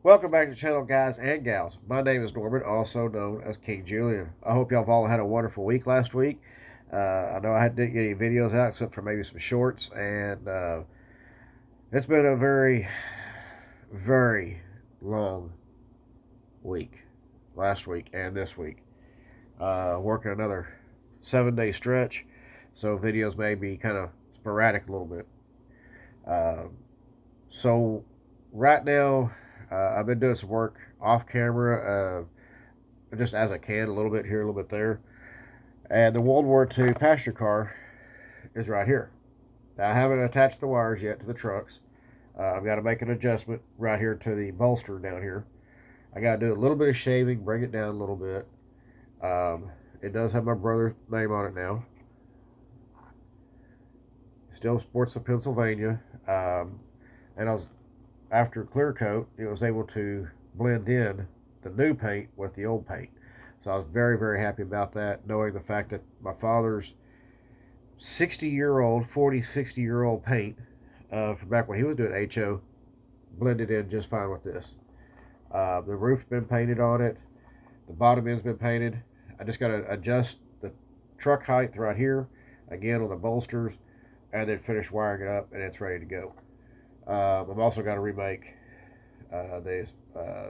Welcome back to the channel, guys and gals. My name is Norman, also known as King Julian. I hope y'all have all had a wonderful week last week. I know I didn't get any videos out except for maybe some shorts, and it's been a very, very long week. Last week and this week. Working another 7-day stretch, so videos may be kind of sporadic a little bit. So right now, I've been doing some work off camera, just as I can, a little bit here, a little bit there. And the World War II passenger car is right here. Now, I haven't attached the wires yet to the trucks. I've got to make an adjustment right here to the bolster down here. I got to do a little bit of shaving, bring it down a little bit. It does have my brother's name on it now. Still sports of Pennsylvania. And after clear coat, it was able to blend in the new paint with the old paint. So I was very, very happy about that, knowing the fact that my father's 60-year-old paint from back when he was doing HO blended in just fine with this. The roof's been painted on it. The bottom end's been painted. I just got to adjust the truck height right here, again on the bolsters, and then finish wiring it up, and it's ready to go. I've also got to remake the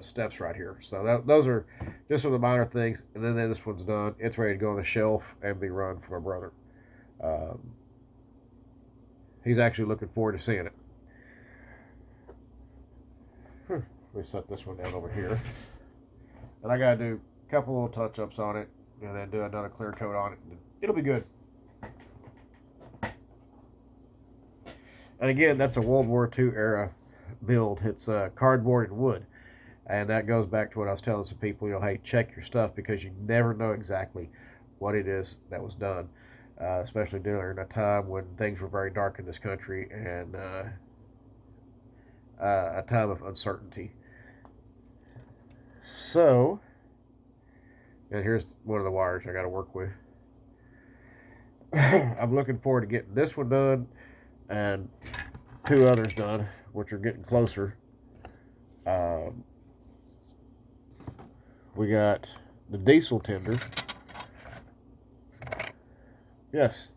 steps right here. So those are just some of the minor things. And then this one's done. It's ready to go on the shelf and be run for my brother. He's actually looking forward to seeing it. Let me set this one down over here. And I got to do a couple little touch-ups on it and then do another clear coat on it. It'll be good. And again, that's a World War II era build. It's cardboard and wood. And that goes back to what I was telling some people, hey, check your stuff because you never know exactly what it is that was done, especially during a time when things were very dark in this country and a time of uncertainty. So, and here's one of the wires I got to work with. I'm looking forward to getting this one done and 2 others done, which are getting closer. We got the diesel tender. Yes,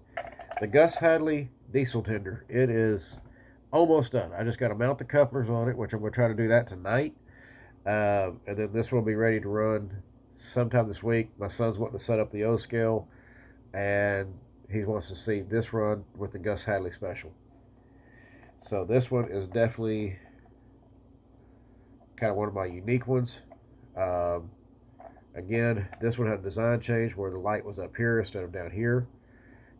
the Guss Hadley diesel tender. It is almost done. I just got to mount the couplers on it, which I'm going to try to do that tonight. And then this will be ready to run sometime this week. My son's wanting to set up the O scale, and he wants to see this run with the Guss Hadley special. So this one is definitely kind of one of my unique ones. Again, this one had a design change where the light was up here instead of down here.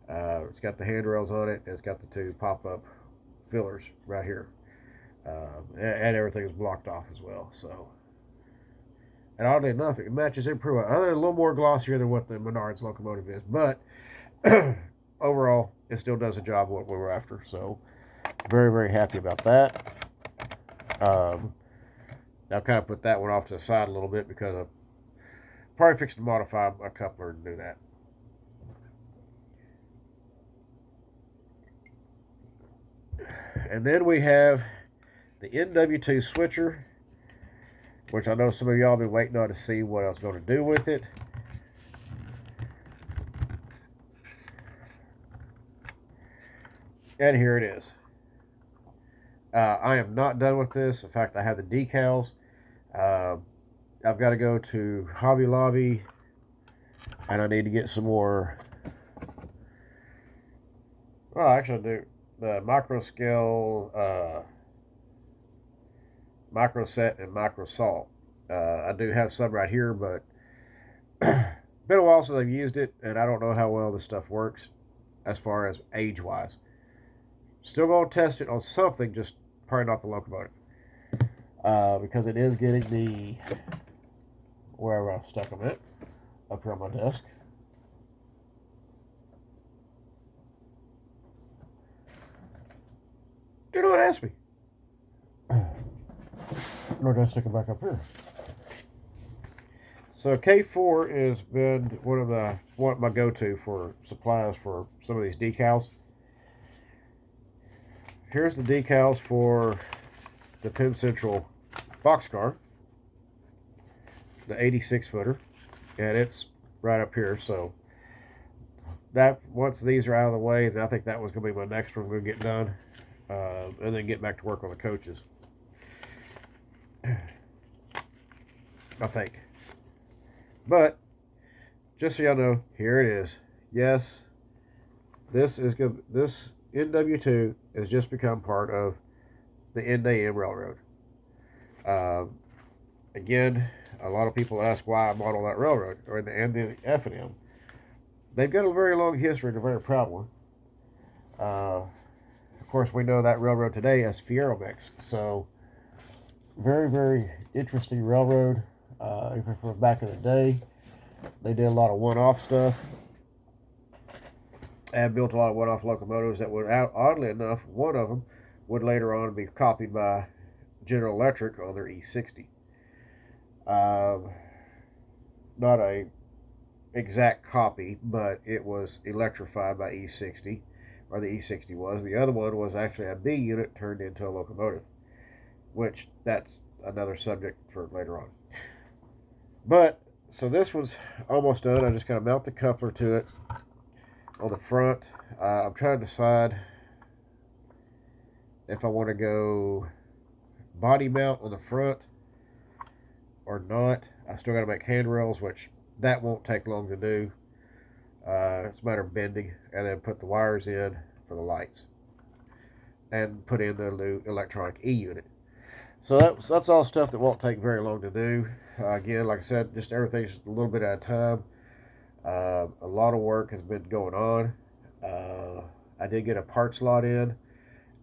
It's got the handrails on it, and it's got the 2 pop-up fillers right here. And everything is blocked off as well. So, and oddly enough, it matches in pretty well. Other than a little more glossier than what the Menards locomotive is, but overall, it still does the job of what we were after. So, very, very happy about that. I've kind of put that one off to the side a little bit because I'm probably fixing to modify my coupler to do that. And then we have the WW2 switcher, which I know some of y'all have been waiting on to see what I was going to do with it. And here it is. I am not done with this. In fact, I have the decals. I've got to go to Hobby Lobby, and I need to get some more. Well, actually, I do the micro scale, micro set, and micro salt. I do have some right here, but been a while since I've used it, and I don't know how well this stuff works as far as age-wise. Still going to test it on something, just probably not the locomotive. Because it is getting the, wherever I stuck them at, up here on my desk. Do not ask me. Nor did I stick them back up here. So K4 has been one of my go-to for supplies for some of these decals. Here's the decals for the Penn Central boxcar. the 86 footer, and it's right up here. So that once these are out of the way, then I think that was going to be my next one we're going to get done, and then get back to work on the coaches. I think. But just so y'all know, here it is. Yes, this is good. This NW2 has just become part of the NAM Railroad. Again, a lot of people ask why I bought all that railroad, or the F&M. They've got a very long history and a very proud one. Of course, we know that railroad today as Fierro Mix. So, very, very interesting railroad. Even from back in the day, they did a lot of one-off stuff and built a lot of one-off locomotives that would, oddly enough, one of them would later on be copied by General Electric on their E60. Not a exact copy, but it was electrified by E60, or the E60 was. The other one was actually a B unit turned into a locomotive, which that's another subject for later on. But, so this was almost done. I just got to mount the coupler to it on the front. I'm trying to decide if I want to go body mount on the front or not. I still got to make handrails, which that won't take long to do. It's a matter of bending, and then put the wires in for the lights, and put in the new electronic E unit. So that's all stuff that won't take very long to do. Again, like I said, just everything's just a little bit at a time. A lot of work has been going on. I did get a parts lot in,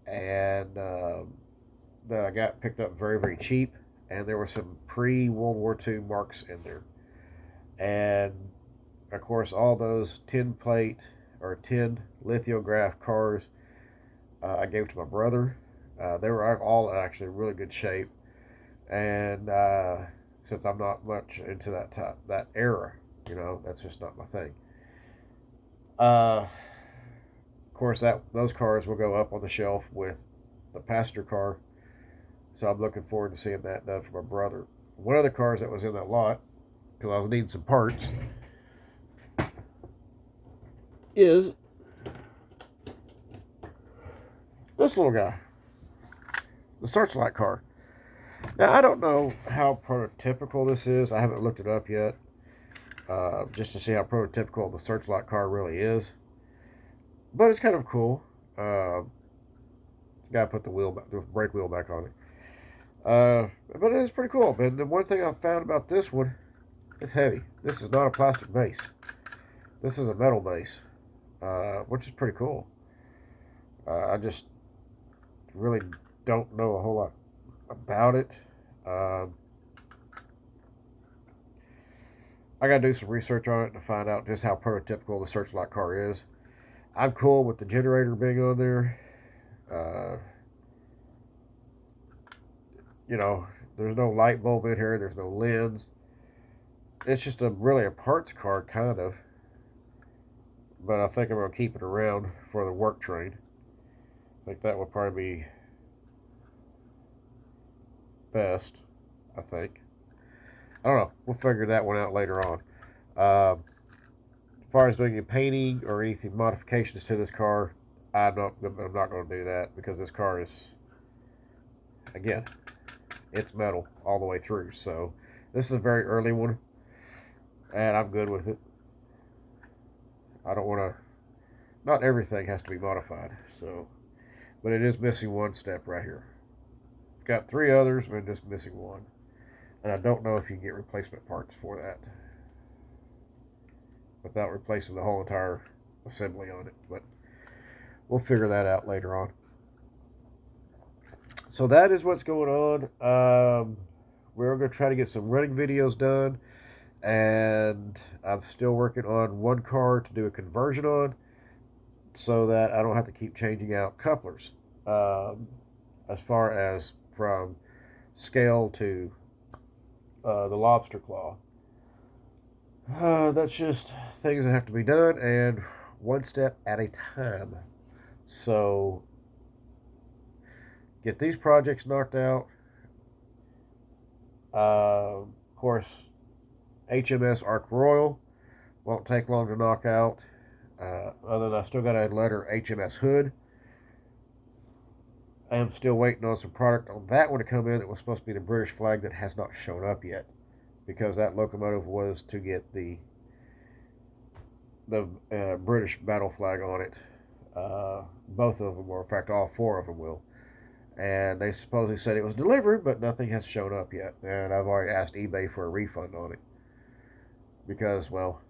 and that I got picked up very, very cheap. And there were some pre-World War II marks in there. And, of course, all those tin lithograph cars I gave to my brother. They were all actually in really good shape. And since I'm not much into that era, that's just not my thing. Of course, those cars will go up on the shelf with the passenger car. So I'm looking forward to seeing that done for my brother. One of the cars that was in that lot, because I was needing some parts, is this little guy, the Searchlight car. Now, I don't know how prototypical this is. I haven't looked it up yet, just to see how prototypical the Searchlight car really is. But it's kind of cool. Got to put the brake wheel back on it. But it is pretty cool. And the one thing I found about this one, it's heavy. This is not a plastic base. This is a metal base, which is pretty cool. I just really don't know a whole lot about it. I got to do some research on it to find out just how prototypical the Searchlight car is. I'm cool with the generator being on there. There's no light bulb in here. There's no lens. It's just really a parts car, kind of. But I think I'm going to keep it around for the work train. I think that would probably be best, I think. I don't know. We'll figure that one out later on. As far as doing any painting or anything modifications to this car, I'm not going to do that, because this car is, again, it's metal all the way through. So this is a very early one, and I'm good with it. I don't want to, not everything has to be modified. So, but it is missing one step right here. It's got 3 others, but just missing one. And I don't know if you can get replacement parts for that without replacing the whole entire assembly on it. But we'll figure that out later on. So that is what's going on. We're going to try to get some running videos done. And I'm still working on one car to do a conversion on, so that I don't have to keep changing out couplers. As far as from scale to the lobster claw. That's just things that have to be done, and one step at a time. So get these projects knocked out. Of course, HMS Ark Royal. Won't take long to knock out. Other than I still got a letter HMS Hood. I am still waiting on some product on that one to come in that was supposed to be the British flag that has not shown up yet, because that locomotive was to get the British battle flag on it. Both of them, or in fact all four of them will. And they supposedly said it was delivered, but nothing has shown up yet. And I've already asked eBay for a refund on it, because, well,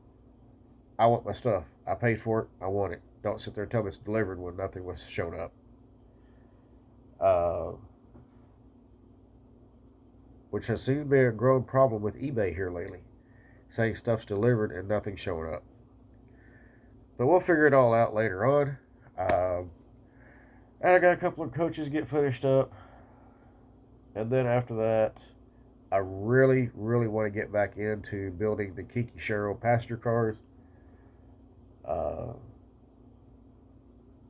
I want my stuff. I paid for it. I want it. Don't sit there and tell me it's delivered when nothing was shown up. Which has seemed to be a growing problem with eBay here lately, saying stuff's delivered and nothing's showing up. But we'll figure it all out later on. And I got a couple of coaches get finished up. And then after that, I really, really want to get back into building the Kiki Sherrill passenger cars.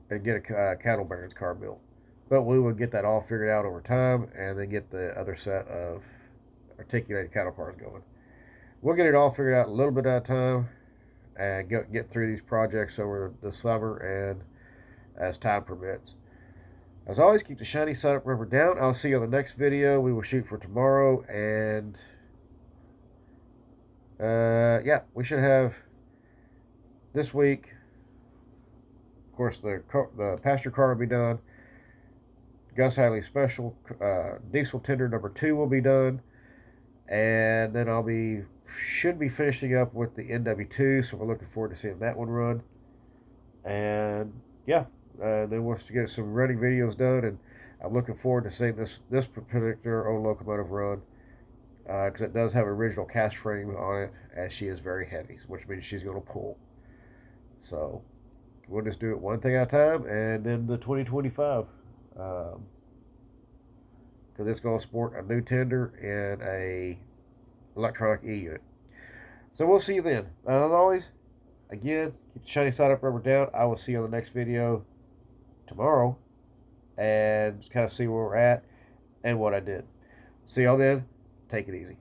And get a cattle baron's car built. But we will get that all figured out over time, and then get the other set of articulated cattle cars going. We'll get it all figured out a little bit at a time, and get through these projects over the summer and as time permits. As always, keep the shiny side up, rubber down. I'll see you on the next video. We will shoot for tomorrow, and yeah, we should have this week. Of course, the pasture car will be done. Guss Hadley Special Diesel Tender number 2 will be done, and then should be finishing up with the WW2. So we're looking forward to seeing that one run. And yeah, then we'll get some running videos done, and I'm looking forward to seeing this particular old locomotive run, because it does have an original cast frame on it, as she is very heavy, which means she's going to pull. So we'll just do it one thing at a time, and then the 2025. Because it's going to sport a new tender and a electronic E-unit. So we'll see you then. As always, again, keep the shiny side up, rubber down. I will see you on the next video tomorrow, and just kind of see where we're at and what I did. See y'all then. Take it easy.